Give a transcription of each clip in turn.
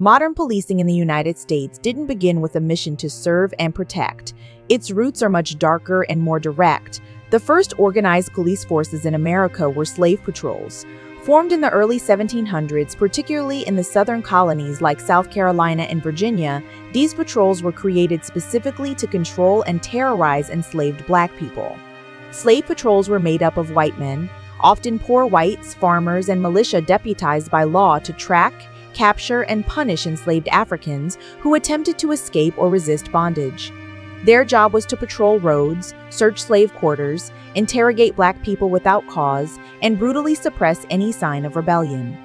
Modern policing in the United States didn't begin with a mission to serve and protect. Its roots are much darker and more direct. The first organized police forces in America were slave patrols. Formed in the early 1700s, particularly in the southern colonies like South Carolina and Virginia, these patrols were created specifically to control and terrorize enslaved Black people. Slave patrols were made up of white men, often poor whites, farmers, and militia deputized by law to track, capture, and punish enslaved Africans who attempted to escape or resist bondage. Their job was to patrol roads, search slave quarters, interrogate Black people without cause, and brutally suppress any sign of rebellion.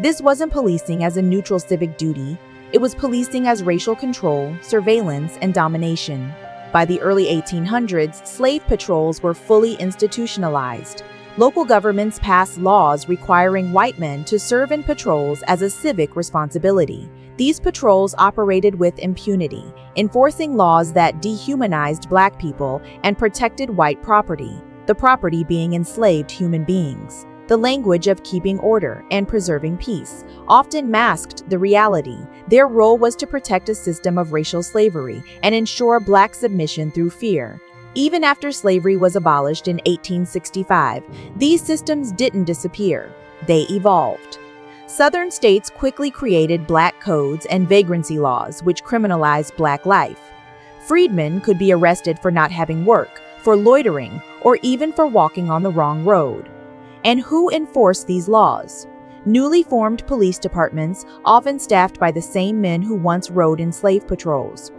This wasn't policing as a neutral civic duty, it was policing as racial control, surveillance, and domination. By the early 1800s, slave patrols were fully institutionalized. Local governments passed laws requiring white men to serve in patrols as a civic responsibility. These patrols operated with impunity, enforcing laws that dehumanized Black people and protected white property, the property being enslaved human beings. The language of keeping order and preserving peace often masked the reality. Their role was to protect a system of racial slavery and ensure Black submission through fear. Even after slavery was abolished in 1865, these systems didn't disappear. They evolved. Southern states quickly created Black codes and vagrancy laws which criminalized Black life. Freedmen could be arrested for not having work, for loitering, or even for walking on the wrong road. And who enforced these laws? Newly formed police departments, often staffed by the same men who once rode in slave patrols.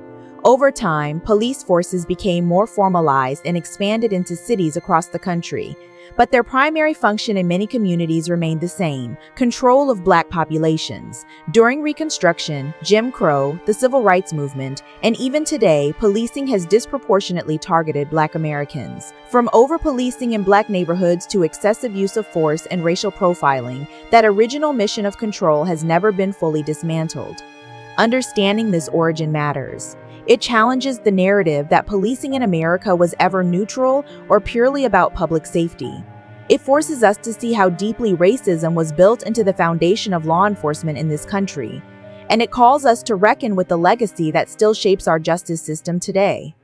Over time, police forces became more formalized and expanded into cities across the country. But their primary function in many communities remained the same: control of Black populations. During Reconstruction, Jim Crow, the Civil Rights Movement, and even today, policing has disproportionately targeted Black Americans. From over-policing in Black neighborhoods to excessive use of force and racial profiling, that original mission of control has never been fully dismantled. Understanding this origin matters. It challenges the narrative that policing in America was ever neutral or purely about public safety. It forces us to see how deeply racism was built into the foundation of law enforcement in this country, and it calls us to reckon with the legacy that still shapes our justice system today.